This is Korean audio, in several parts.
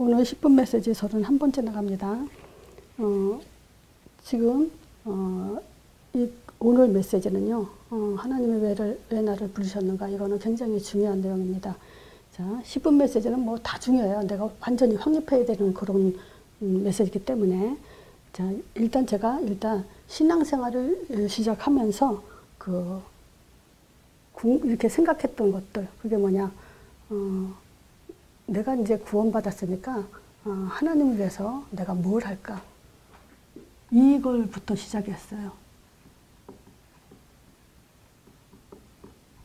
오늘 10분 메시지 31번째 나갑니다. 지금 오늘 메시지는요. 하나님이 왜 나를 부르셨는가, 이거는 굉장히 중요한 내용입니다. 자, 10분 메시지는 뭐 다 중요해요. 내가 완전히 확립해야 되는 그런 메시지이기 때문에. 자, 제가 신앙생활을 시작하면서 이렇게 생각했던 것들, 그게 뭐냐, 내가 이제 구원받았으니까 하나님을 위해서 내가 뭘 할까, 이걸부터 시작했어요.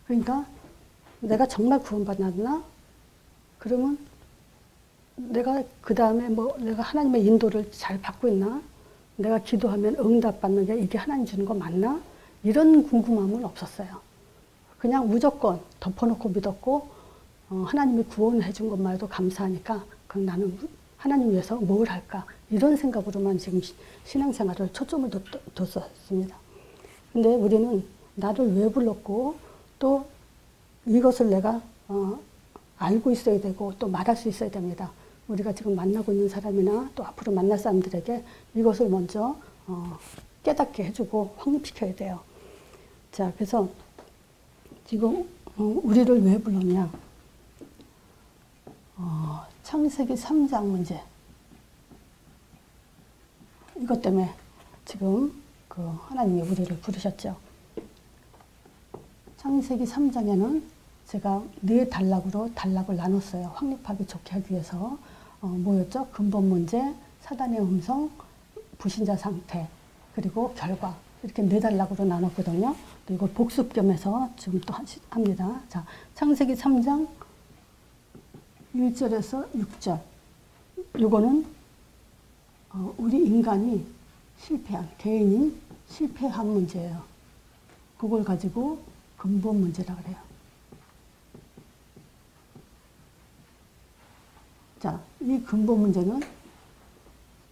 그러니까 내가 정말 구원받았나? 그러면 내가 그 다음에 내가 하나님의 인도를 잘 받고 있나? 내가 기도하면 응답받는 게 이게 하나님 주는 거 맞나? 이런 궁금함은 없었어요. 그냥 무조건 덮어놓고 믿었고, 하나님이 구원해 준 것만 해도 감사하니까, 그럼 나는 하나님 위해서 뭘 할까? 이런 생각으로만 지금 신앙생활을 초점을 뒀었습니다. 근데 우리는 나를 왜 불렀고, 또 이것을 내가 알고 있어야 되고, 또 말할 수 있어야 됩니다. 우리가 지금 만나고 있는 사람이나 또 앞으로 만날 사람들에게 이것을 먼저 깨닫게 해주고 확립시켜야 돼요. 자, 그래서 지금 우리를 왜 불렀냐? 창세기 3장 문제. 이것 때문에 지금 하나님이 우리를 부르셨죠. 창세기 3장에는 제가 4단락으로 단락을 나눴어요. 확립하기 좋게 하기 위해서. 뭐였죠? 근본 문제, 사단의 음성, 불신자 상태, 그리고 결과. 이렇게 4단락으로 나눴거든요. 또 이걸 복습 겸해서 지금 또 합니다. 자, 창세기 3장 1절에서 6절. 요거는 우리 인간이 개인이 실패한 문제예요. 그걸 가지고 근본 문제라고 그래요. 자, 이 근본 문제는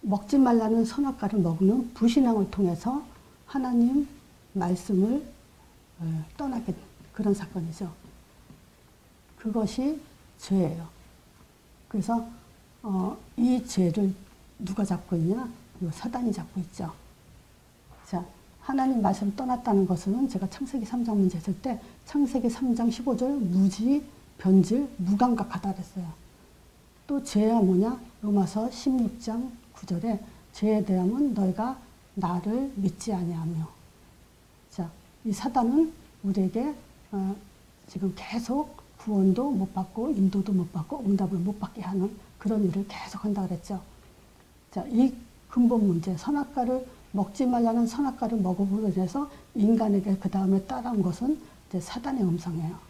먹지 말라는 선악과를 먹는 불신앙을 통해서 하나님 말씀을 떠나게 된 그런 사건이죠. 그것이 죄예요. 그래서 이 죄를 누가 잡고 있냐? 이 사단이 잡고 있죠. 자, 하나님 말씀 떠났다는 것은 제가 창세기 3장 문제 했을 때 창세기 3장 15절 무지, 변질, 무감각하다 그랬어요. 또 죄야 뭐냐? 로마서 16장 9절에 죄에 대함은 너희가 나를 믿지 아니하며. 자, 이 사단은 우리에게 지금 계속 구원도 못 받고 인도도 못 받고 응답을 못 받게 하는 그런 일을 계속 한다 그랬죠. 자, 이 근본 문제, 선악과를 먹지 말라는 선악과를 먹음으로 인해서 인간에게 그 다음에 따라온 것은 이제 사단의 음성이에요.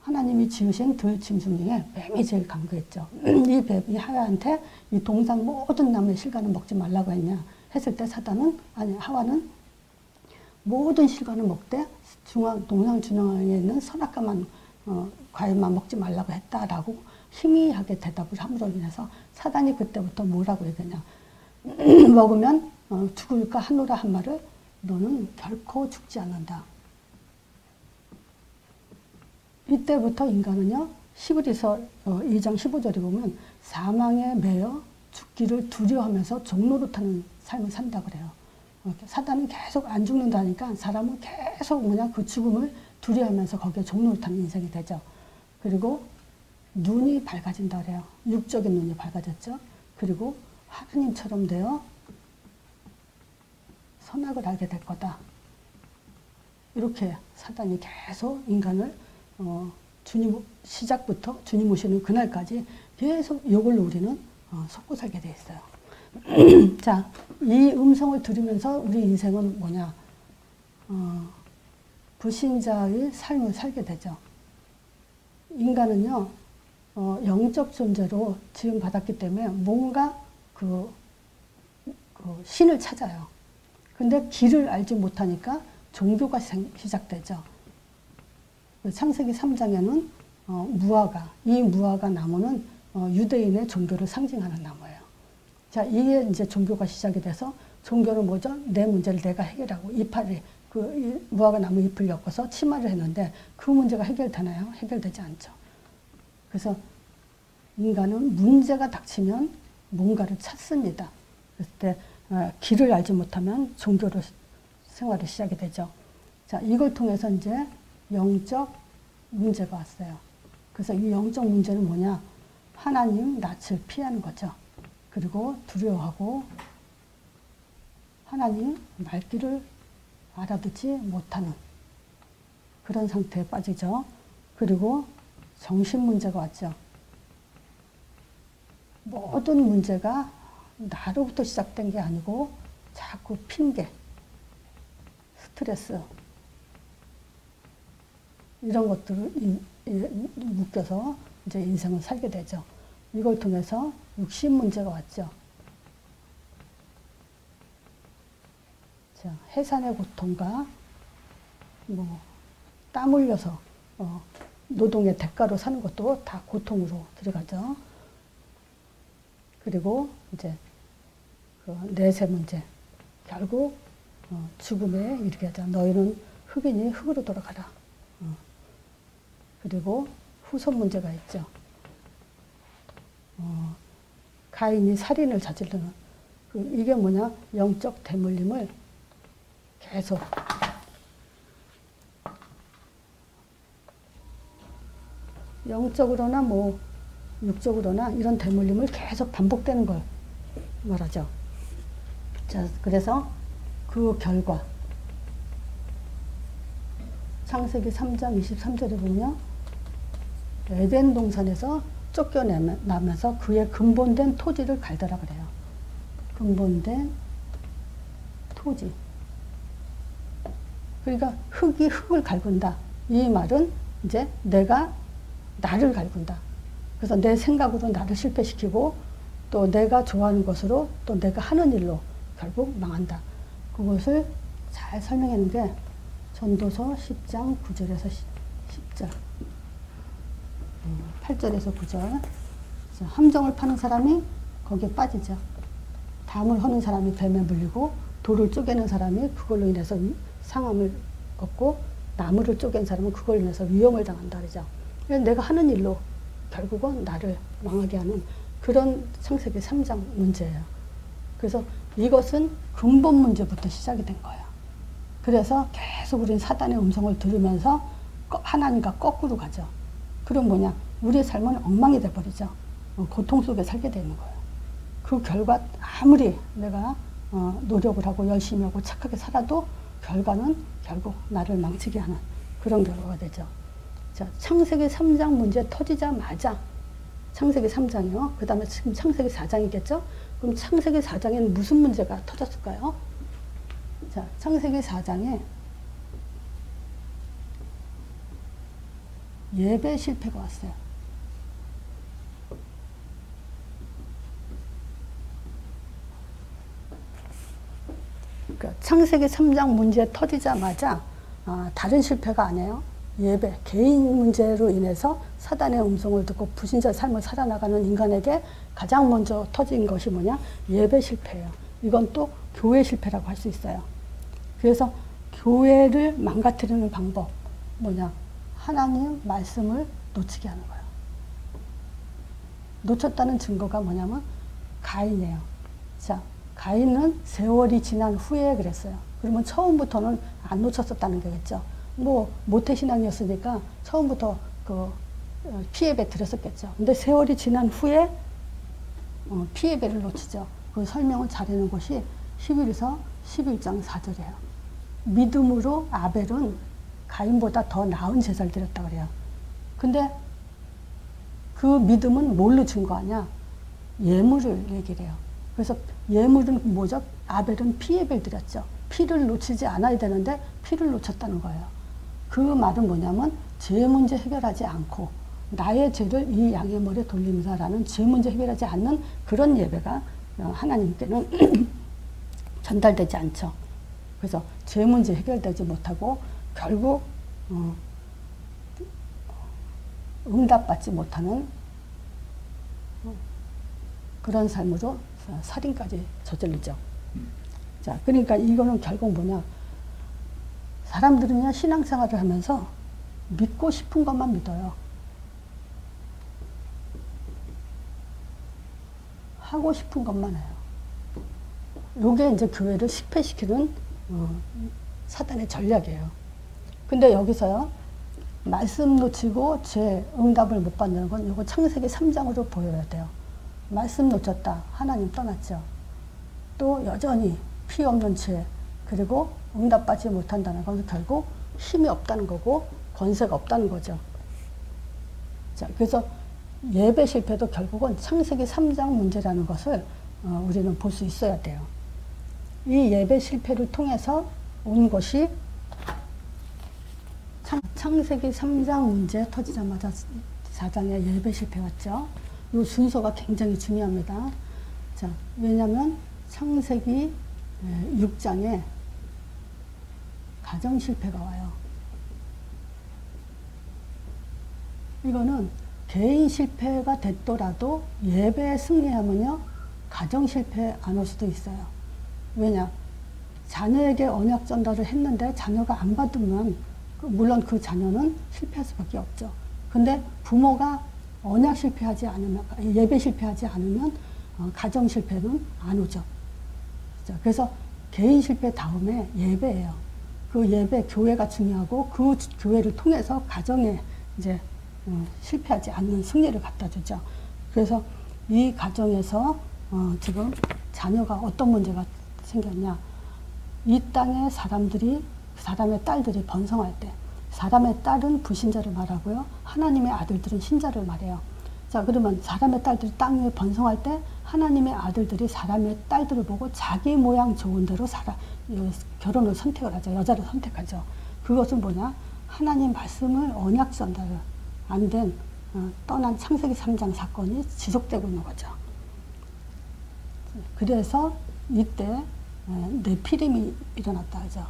하나님이 지으신 들짐승 중에 뱀이 제일 강구했죠. 이 뱀이 하와한테 이 동산 모든 나무의 실과는 먹지 말라고 했냐 했을 때 하와는 모든 실과는 먹되 동상 중앙에 있는 선악과만 과일만 먹지 말라고 했다라고 희미하게 대답을 함으로 인해서 사단이 그때부터 뭐라고 얘기했냐. 먹으면 죽을까 하노라 한 말을 너는 결코 죽지 않는다. 이때부터 인간은요, 히브리서 2장 15절에 보면 사망에 매여 죽기를 두려워하면서 종노릇하는 삶을 산다고 그래요. 사단은 계속 안 죽는다니까 사람은 계속 그 죽음을 두려워하면서 거기에 종노릇하는 인생이 되죠. 그리고 눈이 밝아진다 그래요. 육적인 눈이 밝아졌죠. 그리고 하나님처럼 되어 선악을 알게 될 거다. 이렇게 사단이 계속 인간을 시작부터 주님 오시는 그날까지 계속 이걸로 우리는 속고 살게 돼 있어요. 자, 이 음성을 들으면서 우리 인생은 뭐냐? 불신자의 삶을 살게 되죠. 인간은요, 영적 존재로 지음받았기 때문에 뭔가 신을 찾아요. 근데 길을 알지 못하니까 종교가 시작되죠. 창세기 3장에는 이 무화과 나무는 유대인의 종교를 상징하는 나무예요. 자, 이게 이제 종교가 시작이 돼서 종교는 뭐죠? 내 문제를 내가 해결하고 무화과 나무 잎을 엮어서 치마를 했는데 그 문제가 해결되나요? 해결되지 않죠. 그래서 인간은 문제가 닥치면 뭔가를 찾습니다. 그럴 때 길을 알지 못하면 종교로 생활이 시작이 되죠. 자, 이걸 통해서 이제 영적 문제가 왔어요. 그래서 이 영적 문제는 뭐냐? 하나님 낯을 피하는 거죠. 그리고 두려워하고 하나님 말귀를 알아듣지 못하는 그런 상태에 빠지죠. 그리고 정신 문제가 왔죠. 모든 문제가 나로부터 시작된 게 아니고 자꾸 핑계, 스트레스 이런 것들을 묶여서 이제 인생을 살게 되죠. 이걸 통해서 육신 문제가 왔죠. 자, 해산의 고통과 뭐 땀 흘려서 노동의 대가로 사는 것도 다 고통으로 들어가죠. 그리고 이제 그 내세 문제, 결국 죽음에 이르게 하자. 너희는 흙이니 흙으로 돌아가라. 그리고 후손 문제가 있죠. 가인이 살인을 저지르는 이게 뭐냐? 영적 대물림을 계속 영적으로나 뭐 육적으로나 이런 대물림을 계속 반복되는 걸 말하죠. 자, 그래서 그 결과 창세기 3장 23절에 보면 에덴 동산에서 쫓겨나면서 그의 근본된 토지를 갈더라 그래요. 근본된 토지. 그러니까 흙이 흙을 갈군다. 이 말은 이제 내가 나를 갈군다. 그래서 내 생각으로 나를 실패시키고 또 내가 좋아하는 것으로 또 내가 하는 일로 결국 망한다. 그것을 잘 설명하는 게 전도서 10장 9절에서 10절 8절에서 9절 함정을 파는 사람이 거기에 빠지죠. 담을 허는 사람이 뱀에 물리고 돌을 쪼개는 사람이 그걸로 인해서 상함을 얻고 나무를 쪼갠 사람은 그걸로 인해서 위험을 당한다 그러죠. 내가 하는 일로 결국은 나를 망하게 하는 그런 창세기 3장 문제예요. 그래서 이것은 근본 문제부터 시작이 된 거예요. 그래서 계속 우리는 사단의 음성을 들으면서 하나님과 거꾸로 가죠. 그럼 뭐냐? 우리의 삶은 엉망이 돼버리죠. 고통 속에 살게 되는 거예요. 그 결과 아무리 내가 노력을 하고 열심히 하고 착하게 살아도 결과는 결국 나를 망치게 하는 그런 결과가 되죠. 자, 창세기 3장 문제 터지자마자 창세기 3장이요. 그 다음에 지금 창세기 4장이겠죠? 그럼 창세기 4장에는 무슨 문제가 터졌을까요? 자, 창세기 4장에 예배 실패가 왔어요. 그러니까 창세기 3장 문제 터지자마자 다른 실패가 아니에요. 예배, 개인 문제로 인해서 사단의 음성을 듣고 불신자 삶을 살아나가는 인간에게 가장 먼저 터진 것이 뭐냐? 예배 실패예요. 이건 또 교회 실패라고 할 수 있어요. 그래서 교회를 망가뜨리는 방법 뭐냐? 하나님 말씀을 놓치게 하는 거예요. 놓쳤다는 증거가 뭐냐면 가인이에요. 자, 가인은 세월이 지난 후에 그랬어요. 그러면 처음부터는 안 놓쳤었다는 거겠죠. 뭐 모태신앙이었으니까 처음부터 그 피예배 드렸었겠죠. 근데 세월이 지난 후에 피예배를 놓치죠. 그 설명을 잘해놓은 것이 히브리서 11장 4절이에요. 믿음으로 아벨은 가인보다 더 나은 제사를 드렸다고 그래요. 근데 그 믿음은 뭘로 증거하냐? 예물을 얘기를 해요. 그래서 예물은 뭐죠? 아벨은 피예배를 드렸죠. 피를 놓치지 않아야 되는데 피를 놓쳤다는 거예요. 그 말은 뭐냐면 죄 문제 해결하지 않고 나의 죄를 이 양의 머리에 돌린다라는 죄 문제 해결하지 않는 그런 예배가 하나님께는 전달되지 않죠. 그래서 죄 문제 해결되지 못하고 결국 응답받지 못하는 그런 삶으로 살인까지 저질리죠. 자, 그러니까 이거는 결국 뭐냐? 사람들은요, 신앙생활을 하면서 믿고 싶은 것만 믿어요. 하고 싶은 것만 해요. 요게 이제 교회를 실패시키는 사단의 전략이에요. 근데 여기서요, 말씀 놓치고 죄 응답을 못 받는 건 요거 창세기 3장으로 보여야 돼요. 말씀 놓쳤다. 하나님 떠났죠. 또 여전히 피 없는 죄, 그리고 응답받지 못한다는 건 결국 힘이 없다는 거고 권세가 없다는 거죠. 자, 그래서 예배 실패도 결국은 창세기 3장 문제라는 것을 우리는 볼 수 있어야 돼요. 이 예배 실패를 통해서 온 것이 창세기 3장 문제 터지자마자 4장의 예배 실패 왔죠. 이 순서가 굉장히 중요합니다. 자, 왜냐하면 창세기 6장에 가정 실패가 와요. 이거는 개인 실패가 됐더라도 예배에 승리하면요, 가정 실패 안 올 수도 있어요. 왜냐? 자녀에게 언약 전달을 했는데 자녀가 안 받으면 물론 그 자녀는 실패할 수밖에 없죠. 근데 부모가 언약 실패하지 않으면, 예배 실패하지 않으면 가정 실패는 안 오죠. 그래서 개인 실패 다음에 예배예요. 그 예배, 교회가 중요하고 그 교회를 통해서 가정에 이제 실패하지 않는 승리를 갖다 주죠. 그래서 이 가정에서 지금 자녀가 어떤 문제가 생겼냐. 이 땅에 사람의 딸들이 번성할 때, 사람의 딸은 불신자를 말하고요, 하나님의 아들들은 신자를 말해요. 자, 그러면 사람의 딸들이 땅에 번성할 때 하나님의 아들들이 사람의 딸들을 보고 자기 모양 좋은 대로 결혼을 선택을 하죠. 여자를 선택하죠. 그것은 뭐냐? 하나님 말씀을 언약 전달을 안 된 떠난 창세기 3장 사건이 지속되고 있는 거죠. 그래서 이때 네피림이 일어났다 하죠.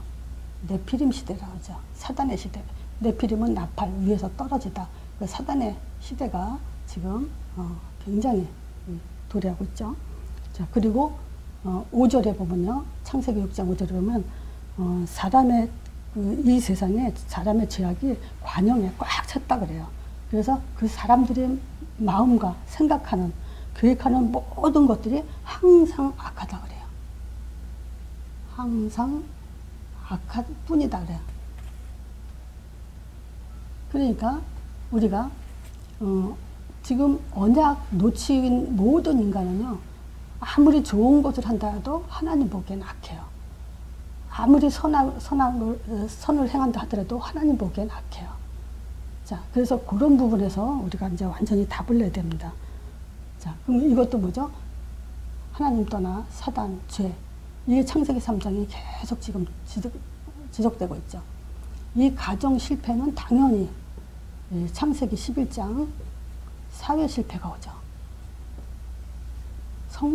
네피림 시대라고 하죠. 사단의 시대. 네피림은 나팔 위에서 떨어지다. 그 사단의 시대가 지금 굉장히 도래하고 있죠. 자, 그리고 5절에 보면요, 창세기 6장 5절에 보면 사람의 이 세상에 사람의 죄악이 관영에 꽉 찼다 그래요. 그래서 그 사람들의 마음과 생각하는, 계획하는 모든 것들이 항상 악하다 그래요. 항상 악할 뿐이다 그래요. 그러니까 우리가 지금 언약 놓친 모든 인간은요, 아무리 좋은 것을 한다 해도 하나님 보기엔 악해요. 아무리 선을 행한다 하더라도 하나님 보기엔 악해요. 자, 그래서 그런 부분에서 우리가 이제 완전히 답을 내야 됩니다. 자, 그럼 이것도 뭐죠? 하나님 떠나 사단, 죄. 이게 창세기 3장이 계속 지금 지속되고 있죠. 이 가정 실패는 당연히 창세기 11장 사회 실패가 오죠.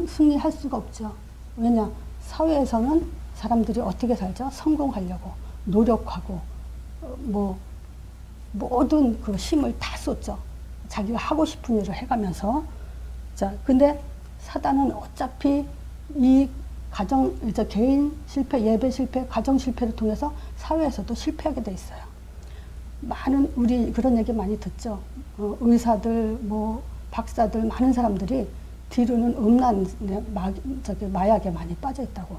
승리할 수가 없죠. 왜냐? 사회에서는 사람들이 어떻게 살죠? 성공하려고 노력하고 모든 그 힘을 다 쏟죠. 자기가 하고 싶은 일을 해가면서. 자, 근데 사단은 어차피 이 가정, 이제 개인 실패, 예배 실패, 가정 실패를 통해서 사회에서도 실패하게 돼 있어요. 우리 그런 얘기 많이 듣죠. 의사들, 박사들, 많은 사람들이 뒤로는 음란, 마약에 많이 빠져 있다고.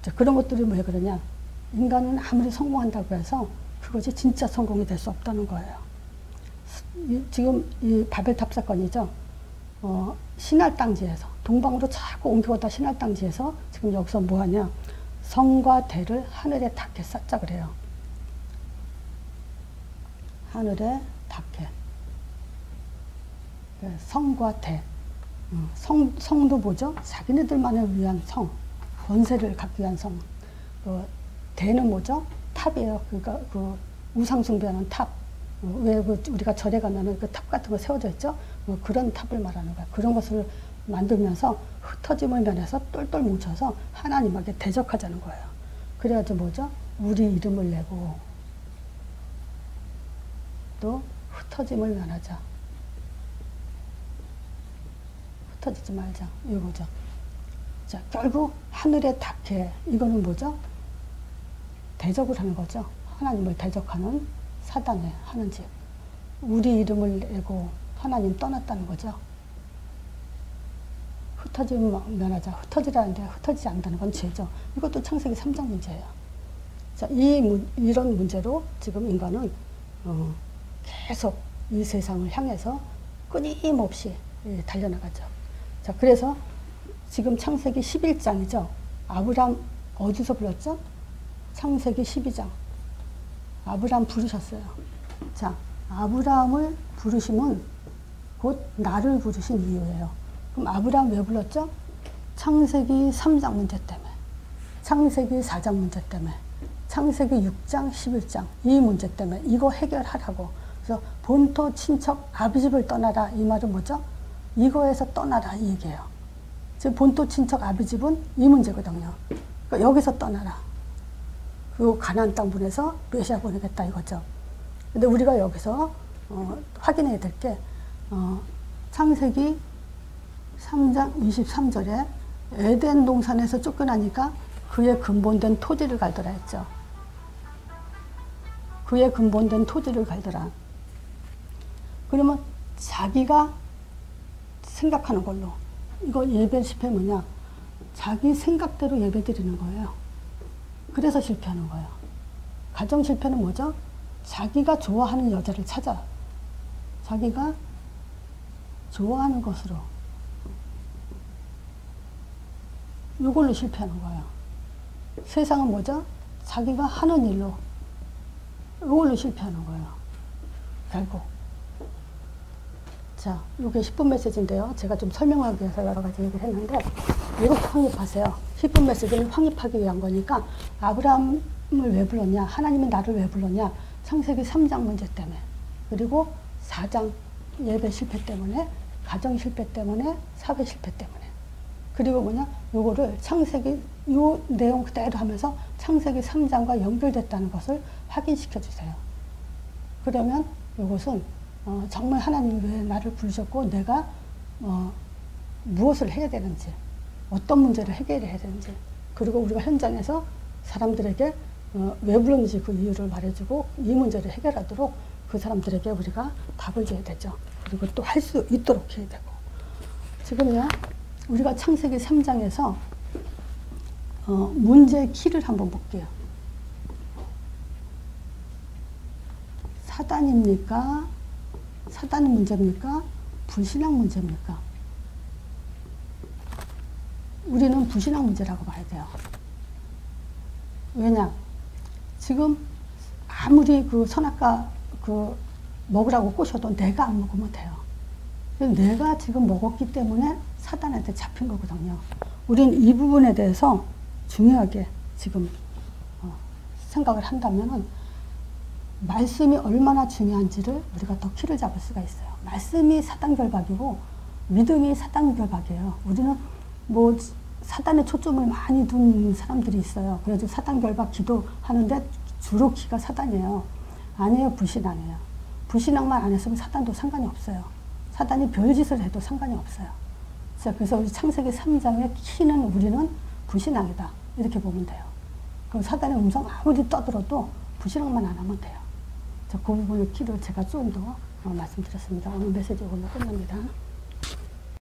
자, 그런 것들이 왜 그러냐. 인간은 아무리 성공한다고 해서 그것이 진짜 성공이 될 수 없다는 거예요. 지금 이 바벨탑 사건이죠. 신할당지에서 동방으로 자꾸 옮겨오다 신할당지에서 지금 여기서 뭐 하냐. 성과 대를 하늘에 닿게 쌓자 그래요. 하늘에 닿게. 성과 대. 성도 뭐죠? 자기네들만을 위한 성. 권세를 갖기 위한 성. 대는 뭐죠? 탑이에요. 그러니까 그 우상숭배하는 탑. 왜 우리가 절에 가면은 그 탑 같은 거 세워져 있죠? 그런 탑을 말하는 거야. 그런 것을 만들면서 흩어짐을 면해서 똘똘 뭉쳐서 하나님에게 대적하자는 거예요. 그래가지고 뭐죠? 우리 이름을 내고 또 흩어짐을 면하자. 흩어지지 말자. 이거죠. 자, 결국 하늘에 닿게. 이거는 뭐죠? 대적을 하는 거죠. 하나님을 대적하는 사단에 하는 짓. 우리 이름을 내고 하나님 떠났다는 거죠. 흩어지면 하자. 흩어지라는데 흩어지지 않는다는 건 죄죠. 이것도 창세기 3장 문제예요. 자, 이런 문제로 지금 인간은 계속 이 세상을 향해서 끊임없이 달려나가죠. 자, 그래서 지금 창세기 11장이죠. 아브람 어디서 불렀죠? 창세기 12장. 아브람 부르셨어요. 자, 아브람을 부르시면 곧 나를 부르신 이유예요. 그럼 아브람 왜 불렀죠? 창세기 3장 문제 때문에, 창세기 4장 문제 때문에, 창세기 6장, 11장 이 문제 때문에 이거 해결하라고. 그래서 본토 친척 아비집을 떠나라. 이 말은 뭐죠? 이거에서 떠나라 이 얘기예요. 지금 본토 친척 아비집은 이 문제거든요. 그러니까 여기서 떠나라. 그 가나안 땅 보내서 메시아 보내겠다 이거죠. 근데 우리가 여기서 확인해야 될 게 창세기 3장 23절에 에덴 동산에서 쫓겨나니까 그의 근본된 토지를 갈더라 했죠. 그의 근본된 토지를 갈더라. 그러면 자기가 생각하는 걸로, 이거 예배 실패 뭐냐? 자기 생각대로 예배 드리는 거예요. 그래서 실패하는 거예요. 가정 실패는 뭐죠? 자기가 좋아하는 여자를 찾아. 자기가 좋아하는 것으로. 이걸로 실패하는 거예요. 세상은 뭐죠? 자기가 하는 일로. 이걸로 실패하는 거예요. 결국. 자, 이게 10분 메시지인데요. 제가 좀 설명하기 위해서 여러 가지 얘기를 했는데, 이렇게 확립하세요. 10분 메시지는 확립하기 위한 거니까, 아브라함을 왜 불렀냐? 하나님이 나를 왜 불렀냐? 창세기 3장 문제 때문에. 그리고 4장 예배 실패 때문에, 가정 실패 때문에, 사회 실패 때문에. 그리고 뭐냐? 요거를 창세기, 요 내용 그대로 하면서 창세기 3장과 연결됐다는 것을 확인시켜 주세요. 그러면 요것은 정말 하나님이 왜 나를 부르셨고 내가 무엇을 해야 되는지, 어떤 문제를 해결해야 되는지, 그리고 우리가 현장에서 사람들에게 왜 불렀는지 그 이유를 말해주고 이 문제를 해결하도록 그 사람들에게 우리가 답을 줘야 되죠. 그리고 또 할 수 있도록 해야 되고. 지금요, 우리가 창세기 3장에서 문제의 키를 한번 볼게요. 사단입니까? 사단은 문제입니까? 불신앙 문제입니까? 우리는 불신앙 문제라고 봐야 돼요. 왜냐? 지금 아무리 그 선악과 그 먹으라고 꼬셔도 내가 안 먹으면 돼요. 내가 지금 먹었기 때문에 사단한테 잡힌 거거든요. 우린 이 부분에 대해서 중요하게 지금 생각을 한다면은 말씀이 얼마나 중요한지를 우리가 더 키를 잡을 수가 있어요. 말씀이 사단 결박이고 믿음이 사단 결박이에요. 우리는 뭐 사단의 초점을 많이 둔 사람들이 있어요. 그래서 사단 결박 기도하는데 주로 키가 사단이에요. 아니에요. 불신앙이에요. 불신앙만 안 했으면 사단도 상관이 없어요. 사단이 별짓을 해도 상관이 없어요. 자, 그래서 우리 창세기 3장의 키는 우리는 불신앙이다. 이렇게 보면 돼요. 그럼 사단의 음성 아무리 떠들어도 불신앙만 안 하면 돼요. 자, 그 부분의 키를 제가 좀 더 말씀드렸습니다. 오늘 메시지 오늘 끝납니다.